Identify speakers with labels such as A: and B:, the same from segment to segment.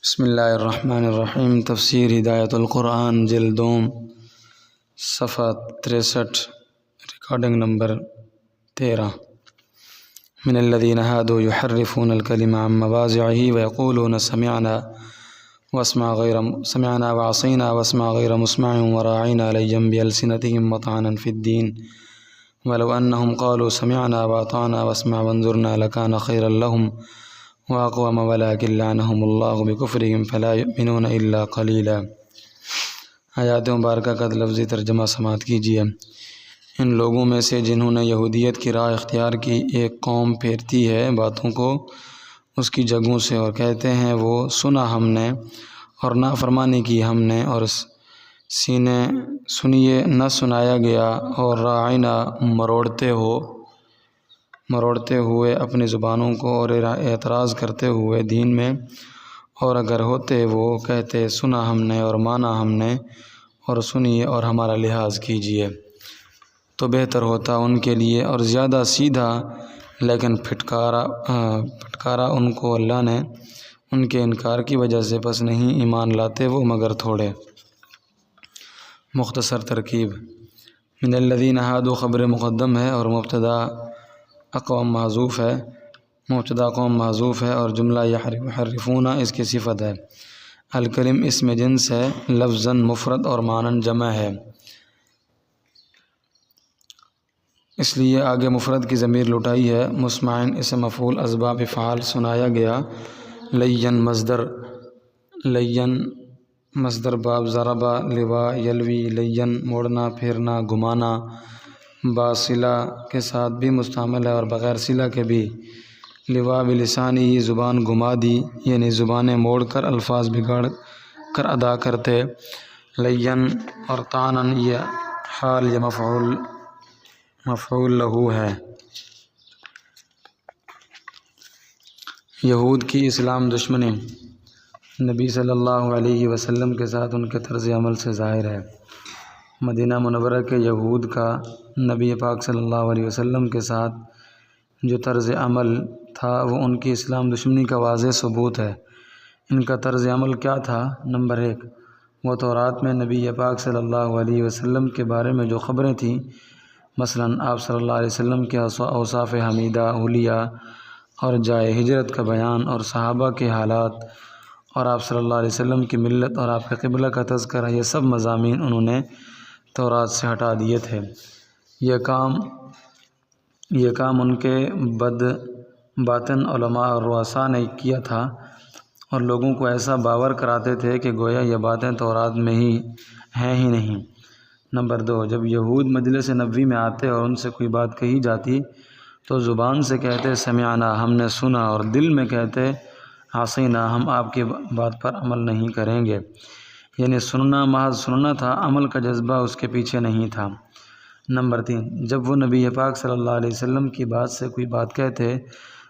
A: بسم اللہ الرحمن الرحیم۔ تفسیر ہدایت القرآن جلد دوم صفحہ 63، ریکارڈنگ نمبر 13۔ من الذین هادوا يحرفون الکلم عن مواضعه ويقولون سمعنا وعصینا واسمع غیر مسمع وراعنا لیا بألسنتهم وطعنا في الدین ولو انهم قالوا سمعنا واطعنا واسمع وانظرنا لكان خيرا لهم واقوم ولكن لعنهم الله بكفرهم فلا يؤمنون الا قليلا۔ آیات مبارکہ کا لفظی ترجمہ سماعت کیجیے۔ ان لوگوں میں سے جنہوں نے یہودیت کی راہ اختیار کی، ایک قوم پھیرتی ہے باتوں کو اس کی جگہوں سے اور کہتے ہیں وہ سنا ہم نے اور نافرمانی کی ہم نے، اور سینے سنیے نہ سنایا گیا، اور راعینا مروڑتے ہوئے اپنی زبانوں کو اور اعتراض کرتے ہوئے دین میں، اور اگر ہوتے وہ کہتے سنا ہم نے اور مانا ہم نے اور سنیے اور ہمارا لحاظ کیجیے تو بہتر ہوتا ان کے لیے اور زیادہ سیدھا، لیکن پھٹکارا ان کو اللہ نے ان کے انکار کی وجہ سے، پس نہیں ایمان لاتے وہ مگر تھوڑے۔ مختصر ترکیب: من الذین ہادوا خبر مقدم ہے اور مبتدا قوم محذوف ہے اور جملہ یحرفون اس کی صفت ہے۔ الکلم اسم جنس ہے، لفظاً مفرد اور معناً جمع ہے، اس لیے آگے مفرد کی ضمیر لٹائی ہے۔ مسمعین اسم مفعول اسباب فعال سنایا گیا۔ لین مصدر باب ضربہ لوا یلوی لین موڑنا پھیرنا گھمانا، باصلہ کے ساتھ بھی مستعمل ہے اور بغیر صلہ کے بھی۔ لوا بلسانی ہی زبان گھما دی، یعنی زبانیں موڑ کر الفاظ بگاڑ کر ادا کرتے۔ لین اور طعنن یہ حال یا مفعول لہو ہے۔ یہود کی اسلام دشمنی نبی صلی اللہ علیہ وسلم کے ساتھ ان کے طرز عمل سے ظاہر ہے۔ مدینہ منورہ کے یہود کا نبی پاک صلی اللہ علیہ وسلم کے ساتھ جو طرز عمل تھا وہ ان کی اسلام دشمنی کا واضح ثبوت ہے۔ ان کا طرز عمل کیا تھا؟ نمبر 1، وہ تورات میں نبی پاک صلی اللہ علیہ وسلم کے بارے میں جو خبریں تھیں، مثلاً آپ صلی اللہ علیہ وسلم کے اوصاف حمیدہ حلیہ اور جائے ہجرت کا بیان اور صحابہ کے حالات اور آپ صلی اللہ علیہ وسلم کی ملت اور آپ کے قبلہ کا تذکرہ، یہ سب مضامین انہوں نے تورات سے ہٹا دیے تھے۔ یہ کام ان کے باطن علماء اور رؤساء نے کیا تھا اور لوگوں کو ایسا باور کراتے تھے کہ گویا یہ باتیں تورات میں ہی ہیں ہی نہیں۔ نمبر 2، جب یہود مجلس نبوی میں آتے اور ان سے کوئی بات کہی جاتی تو زبان سے کہتے سمعنا ہم نے سنا، اور دل میں کہتے عصینا ہم آپ کی بات پر عمل نہیں کریں گے، یعنی سننا محض سننا تھا، عمل کا جذبہ اس کے پیچھے نہیں تھا۔ نمبر 3، جب وہ نبی پاک صلی اللہ علیہ وسلم کی بات سے کوئی بات کہتے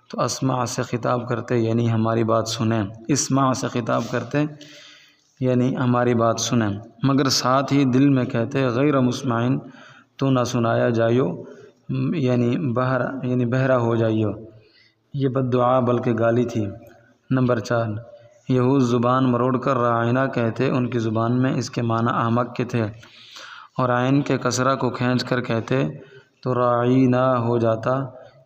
A: تو اسمع سے خطاب کرتے، یعنی ہماری بات سنیں۔ اسمع سے خطاب کرتے یعنی ہماری بات سنیں، مگر ساتھ ہی دل میں کہتے غیر مسمعین تو نہ سنایا جائیو، یعنی بہرا ہو جائیو۔ یہ بد دعا بلکہ گالی تھی۔ نمبر 4، یہود زبان مروڑ کر راعینا کہتے، ان کی زبان میں اس کے معنی احمق کے تھے، اور عین کے کسرہ کو کھینچ کر کہتے تو راعینا ہو جاتا،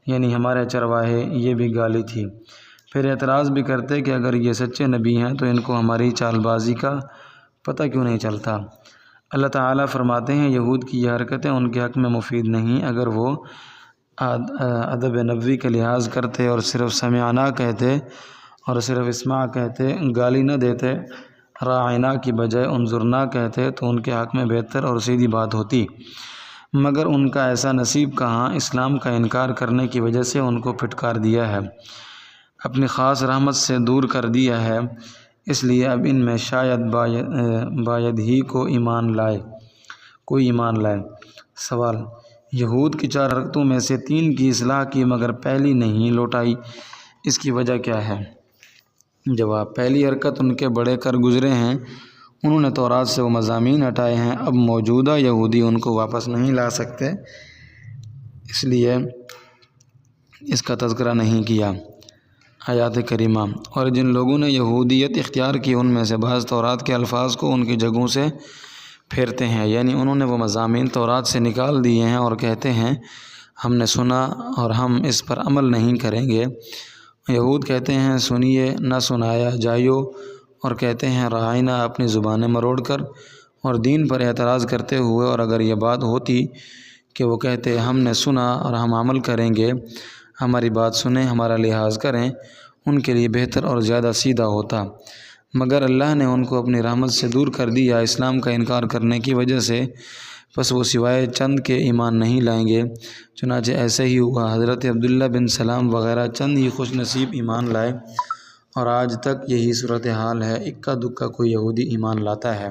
A: یعنی ہمارے چرواہے، یہ بھی گالی تھی۔ پھر اعتراض بھی کرتے کہ اگر یہ سچے نبی ہیں تو ان کو ہماری چال بازی کا پتہ کیوں نہیں چلتا۔ اللہ تعالیٰ فرماتے ہیں یہود کی یہ حرکتیں ان کے حق میں مفید نہیں، اگر وہ ادب نبوی کا لحاظ کرتے اور صرف سمعنا کہتے اور صرف اسمع کہتے، گالی نہ دیتے، راعینا کی بجائے انظرنا کہتے تو ان کے حق میں بہتر اور سیدھی بات ہوتی، مگر ان کا ایسا نصیب کہاں، اسلام کا انکار کرنے کی وجہ سے ان کو پھٹکار دیا ہے، اپنی خاص رحمت سے دور کر دیا ہے، اس لیے اب ان میں شاید باید ہی کوئی ایمان لائے۔ سوال: یہود کی 4 حرکتوں میں سے 3 کی اصلاح کی مگر پہلی نہیں لوٹائی، اس کی وجہ کیا ہے؟ جواب: پہلی حرکت ان کے بڑے کر گزرے ہیں، انہوں نے تورات سے وہ مضامین ہٹائے ہیں، اب موجودہ یہودی ان کو واپس نہیں لا سکتے، اس لیے اس کا تذکرہ نہیں کیا۔ آیات کریمہ۔ اور جن لوگوں نے یہودیت اختیار کی ان میں سے بعض تورات کے الفاظ کو ان کی جگہوں سے پھیرتے ہیں، یعنی انہوں نے وہ مضامین تورات سے نکال دیے ہیں اور کہتے ہیں ہم نے سنا اور ہم اس پر عمل نہیں کریں گے۔ یہود کہتے ہیں سنیے نہ سنایا جائیو، اور کہتے ہیں رعاینا اپنی زبانیں مروڑ کر اور دین پر اعتراض کرتے ہوئے۔ اور اگر یہ بات ہوتی کہ وہ کہتے ہم نے سنا اور ہم عمل کریں گے، ہماری بات سنیں، ہمارا لحاظ کریں، ان کے لیے بہتر اور زیادہ سیدھا ہوتا، مگر اللہ نے ان کو اپنی رحمت سے دور کر دیا اسلام کا انکار کرنے کی وجہ سے، پس وہ سوائے چند کے ایمان نہیں لائیں گے۔ چنانچہ ایسے ہی ہوا، حضرت عبداللہ بن سلام وغیرہ چند ہی خوش نصیب ایمان لائے، اور آج تک یہی صورتحال ہے، اکا دکا کوئی یہودی ایمان لاتا ہے۔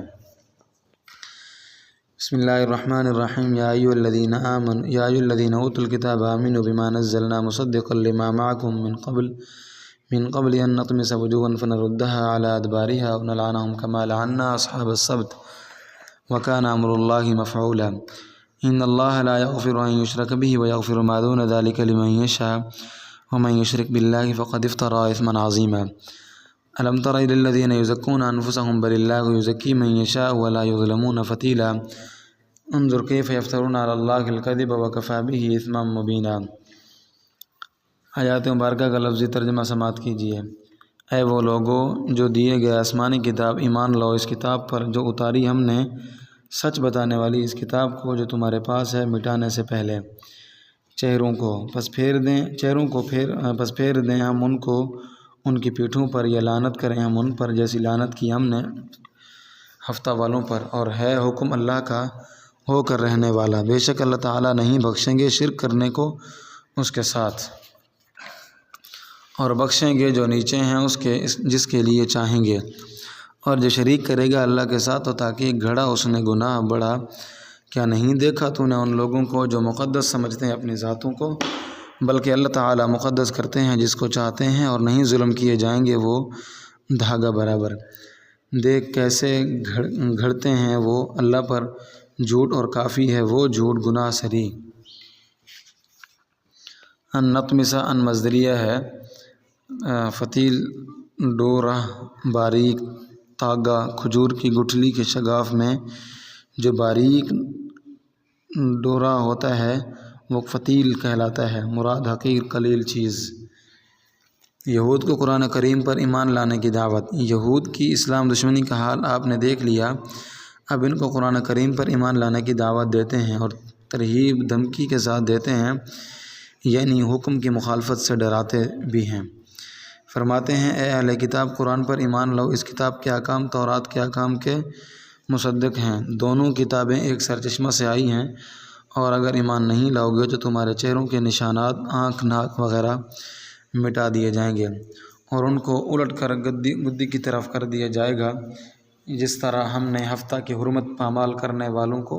A: بسم اللہ الرحمن الرحیم۔ یا ایھا الذین اوتوا الکتاب آمنوا بما نزلنا مصدقا لما معکم من قبل ان نطمس وجوها فنردها على ادبارها او نلعنهم كما لعنا اصحاب السبت وكان امر الله مفعولا ان الله لا يغفر ان يشرك به ويغفر ما دون ذلك لمن يشاء ومن يشرك بالله فقد افترى اثما عظيما الم تر الى الذين يزكون انفسهم بل الله يزكي من يشاء ولا يظلمون فتيلا انظر كيف يفترون على الله الكذب وكفى به اثما مبينا۔ آیات مبارکہ کا لفظی ترجمہ سماعت کیجیے۔ اے وہ لوگو جو دیے گئے آسمانی کتاب، ایمان لو اس کتاب پر جو اتاری ہم نے، سچ بتانے والی اس کتاب کو جو تمہارے پاس ہے مٹانے سے پہلے۔ چہروں کو پس پھیر دیں ہم ان کو ان کی پیٹھوں پر، یا لعنت کریں ہم ان پر جیسی لعنت کی ہم نے ہفتہ والوں پر، اور ہے حکم اللہ کا ہو کر رہنے والا، بے شک اللہ تعالیٰ نہیں بخشیں گے شرک کرنے کو اس کے ساتھ، اور بخشیں گے جو نیچے ہیں اس کے جس کے لیے چاہیں گے، اور جو شریک کرے گا اللہ کے ساتھ تو تاکہ گھڑا اس نے گناہ بڑھا۔ کیا نہیں دیکھا تو نے ان لوگوں کو جو مقدس سمجھتے ہیں اپنی ذاتوں کو، بلکہ اللہ تعالیٰ مقدس کرتے ہیں جس کو چاہتے ہیں، اور نہیں ظلم کیے جائیں گے وہ دھاگا برابر۔ دیکھ کیسے گھڑتے ہیں وہ اللہ پر جھوٹ، اور کافی ہے وہ جھوٹ گناہ سری۔ ان نطمسہ ان مصدریہ ہے، فتیل ڈورہ باریک تاگا، کھجور کی گٹھلی کے شگاف میں جو باریک ڈورہ ہوتا ہے وہ فتیل کہلاتا ہے، مراد حقیر قلیل چیز۔ یہود کو قرآن کریم پر ایمان لانے کی دعوت۔ یہود کی اسلام دشمنی کا حال آپ نے دیکھ لیا، اب ان کو قرآن کریم پر ایمان لانے کی دعوت دیتے ہیں اور ترغیب دھمکی کے ساتھ دیتے ہیں، یعنی حکم کی مخالفت سے ڈراتے بھی ہیں۔ فرماتے ہیں اے اہل کتاب قرآن پر ایمان لو، اس کتاب کے احکام تورات کے احکام کے مصدق ہیں، دونوں کتابیں ایک سرچشمہ سے آئی ہیں، اور اگر ایمان نہیں لاؤ گے تو تمہارے چہروں کے نشانات، آنکھ، ناک وغیرہ مٹا دیے جائیں گے، اور ان کو الٹ کر گدی کی طرف کر دیا جائے گا، جس طرح ہم نے ہفتہ کی حرمت پامال کرنے والوں کو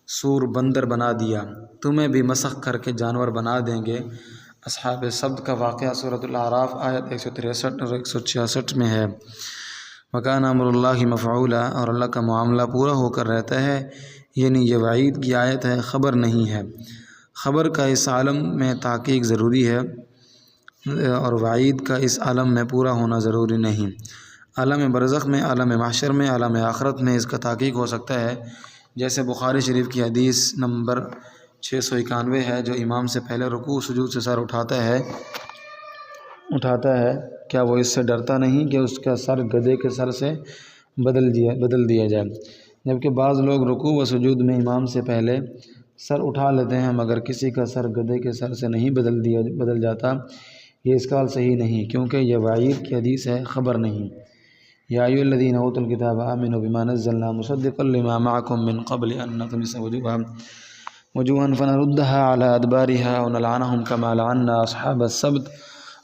A: سور بندر بنا دیا، تمہیں بھی مسخ کر کے جانور بنا دیں گے۔ اصحاب سبت کا واقعہ سورۃ الاعراف آیت 163 اور 166 میں ہے۔ وکان امر اللہ مفعولا، اور اللہ کا معاملہ پورا ہو کر رہتا ہے، یعنی یہ وعید کی آیت ہے، خبر نہیں ہے۔ خبر کا اس عالم میں تحقیق ضروری ہے، اور وعید کا اس عالم میں پورا ہونا ضروری نہیں۔ عالم برزخ میں، عالم محشر میں، عالم آخرت میں اس کا تحقیق ہو سکتا ہے، جیسے بخاری شریف کی حدیث نمبر 691 ہے، جو امام سے پہلے رکوع سجود سے سر اٹھاتا ہے، کیا وہ اس سے ڈرتا نہیں کہ اس کا سر گدھے کے سر سے بدل دیا جائے؟ جبکہ بعض لوگ رکوع و سجود میں امام سے پہلے سر اٹھا لیتے ہیں، مگر کسی کا سر گدھے کے سر سے نہیں بدل جاتا، یہ اس قال صحیح نہیں، کیونکہ یہ وعید کی حدیث ہے، خبر نہیں۔ یا ایھا الذین اوتوا الکتاب آمنوا بما نزلنا مصدقا لما معکم من قبل ان نطمس وجوها فنردها على ادبارها او نلعنهم كما لعنا اصحاب السبت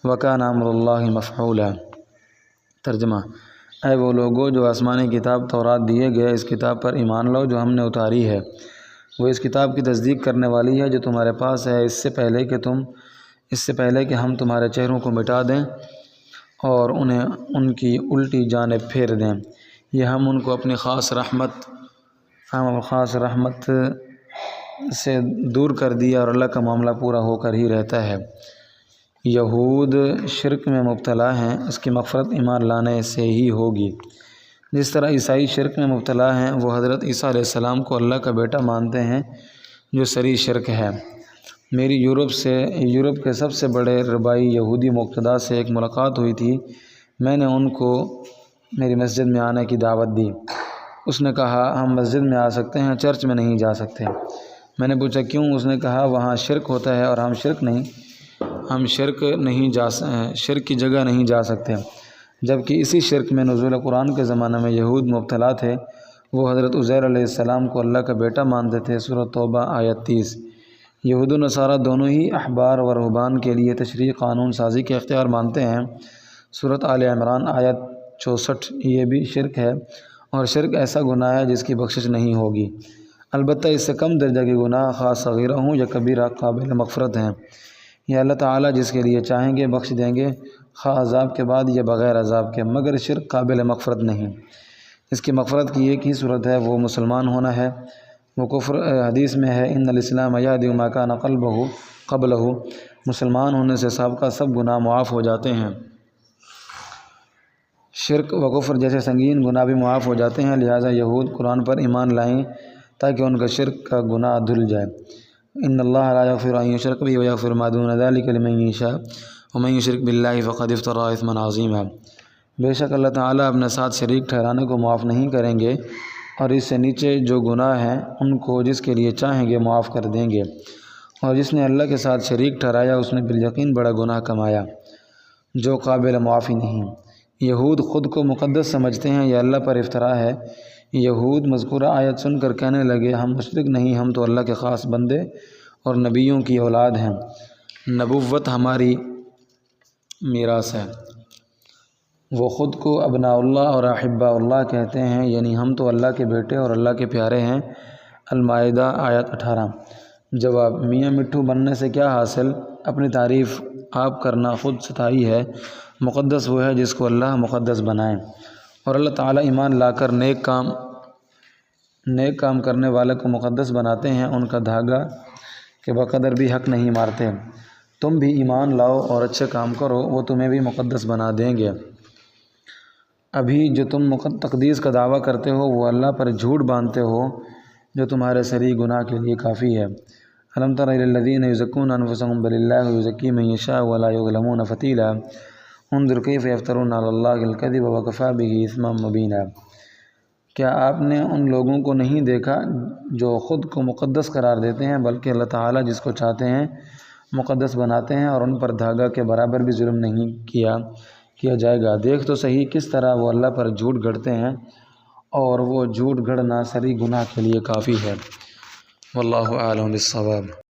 A: وكان امر اللہ مفعولا۔ ترجمہ: اے وہ لوگو جو آسمانی کتاب تورات دیے گئے، اس کتاب پر ایمان لو جو ہم نے اتاری ہے، وہ اس کتاب کی تصدیق کرنے والی ہے جو تمہارے پاس ہے، اس سے پہلے کہ ہم تمہارے چہروں کو مٹا دیں اور انہیں ان کی الٹی جانب پھیر دیں، یہ ہم ان کو اپنی خاص رحمت سے دور کر دیا، اور اللہ کا معاملہ پورا ہو کر ہی رہتا ہے۔ یہود شرک میں مبتلا ہیں، اس کی مغفرت ایمان لانے سے ہی ہوگی۔ جس طرح عیسائی شرک میں مبتلا ہیں، وہ حضرت عیسیٰ علیہ السلام کو اللہ کا بیٹا مانتے ہیں، جو صریح شرک ہے۔ میری یورپ کے سب سے بڑے ربائی یہودی مقتدی سے ایک ملاقات ہوئی تھی۔ میں نے ان کو میری مسجد میں آنے کی دعوت دی۔ اس نے کہا ہم مسجد میں آ سکتے ہیں، چرچ میں نہیں جا سکتے۔ میں نے پوچھا کیوں؟ اس نے کہا وہاں شرک ہوتا ہے اور ہم شرک کی جگہ نہیں جا سکتے۔ جبکہ اسی شرک میں نزول قرآن کے زمانے میں یہود مبتلا تھے۔ وہ حضرت عزیر علیہ السلام کو اللہ کا بیٹا مانتے تھے۔ سورۃ توبہ آیت 30۔ یہود و نصارہ دونوں ہی احبار و رہبان کے لیے تشریع قانون سازی کے اختیار مانتے ہیں۔ سورۃ آل عمران آیت 64۔ یہ بھی شرک ہے، اور شرک ایسا گناہ ہے جس کی بخشش نہیں ہوگی، البتہ اس سے کم درجہ کے گناہ خاص صغیرہ ہوں یا کبیرہ قابل مغفرت ہیں۔ یہ اللہ تعالیٰ جس کے لیے چاہیں گے بخش دیں گے، خواہ عذاب کے بعد یا بغیر عذاب کے، مگر شرک قابل مغفرت نہیں۔ اس کی مغفرت کی ایک ہی صورت ہے، وہ مسلمان ہونا ہے۔ وہ کفر حدیث میں ہے ان الاسلام یہدی ما کان قبلہ، مسلمان ہونے سے سابقہ سب گناہ معاف ہو جاتے ہیں۔ شرک و کفر جیسے سنگین گناہ بھی معاف ہو جاتے ہیں، لہٰذا یہود قرآن پر ایمان لائیں تاکہ ان کا شرک کا گناہ دھل جائے۔ ان اللہ لا یغفر ان یشرک بہ ویغفر ما دون ذلک لمن یشاء ومن یشرک باللہ فقد افتری اثما عظیما۔ بے شک اللہ تعالیٰ اپنے ساتھ شریک ٹھہرانے کو معاف نہیں کریں گے، اور اس سے نیچے جو گناہ ہیں ان کو جس کے لیے چاہیں گے معاف کر دیں گے، اور جس نے اللہ کے ساتھ شریک ٹھہرایا اس نے بالیقین بڑا گناہ کمایا جو قابل معافی نہیں۔ یہود خود کو مقدس سمجھتے ہیں، یہ اللہ پر افطرا ہے۔ یہود مذکورہ آیت سن کر کہنے لگے ہم مشرک نہیں، ہم تو اللہ کے خاص بندے اور نبیوں کی اولاد ہیں، نبوت ہماری میراث ہے۔ وہ خود کو ابناء اللہ اور احباء اللہ کہتے ہیں، یعنی ہم تو اللہ کے بیٹے اور اللہ کے پیارے ہیں۔ المائدہ آیت 18۔ جواب: میاں مٹھو بننے سے کیا حاصل؟ اپنی تعریف آپ کرنا خود ستائی ہے۔ مقدس وہ ہے جس کو اللہ مقدس بنائے، اور اللہ تعالیٰ ایمان لا کر نیک کام کرنے والے کو مقدس بناتے ہیں، ان کا دھاگا کے بقدر بھی حق نہیں مارتے۔ تم بھی ایمان لاؤ اور اچھے کام کرو، وہ تمہیں بھی مقدس بنا دیں گے۔ ابھی جو تم تقدیس کا دعویٰ کرتے ہو وہ اللہ پر جھوٹ باندھتے ہو، جو تمہارے صریح گناہ کے لیے کافی ہے۔ الم تر الی الذین یزکون انفسهم بل اللہ یزکی من یشاء ولا یظلمون فتیلا انظر کیف یفترون علی اللہ الکذب وکفی بہ اثما مبینا۔ کیا آپ نے ان لوگوں کو نہیں دیکھا جو خود کو مقدس قرار دیتے ہیں، بلکہ اللہ تعالیٰ جس کو چاہتے ہیں مقدس بناتے ہیں، اور ان پر دھاگا کے برابر بھی ظلم نہیں کیا جائے گا۔ دیکھ تو صحیح کس طرح وہ اللہ پر جھوٹ گھڑتے ہیں، اور وہ جھوٹ گھڑنا صریح گناہ کے لیے کافی ہے۔ واللہ اعلم بالصواب۔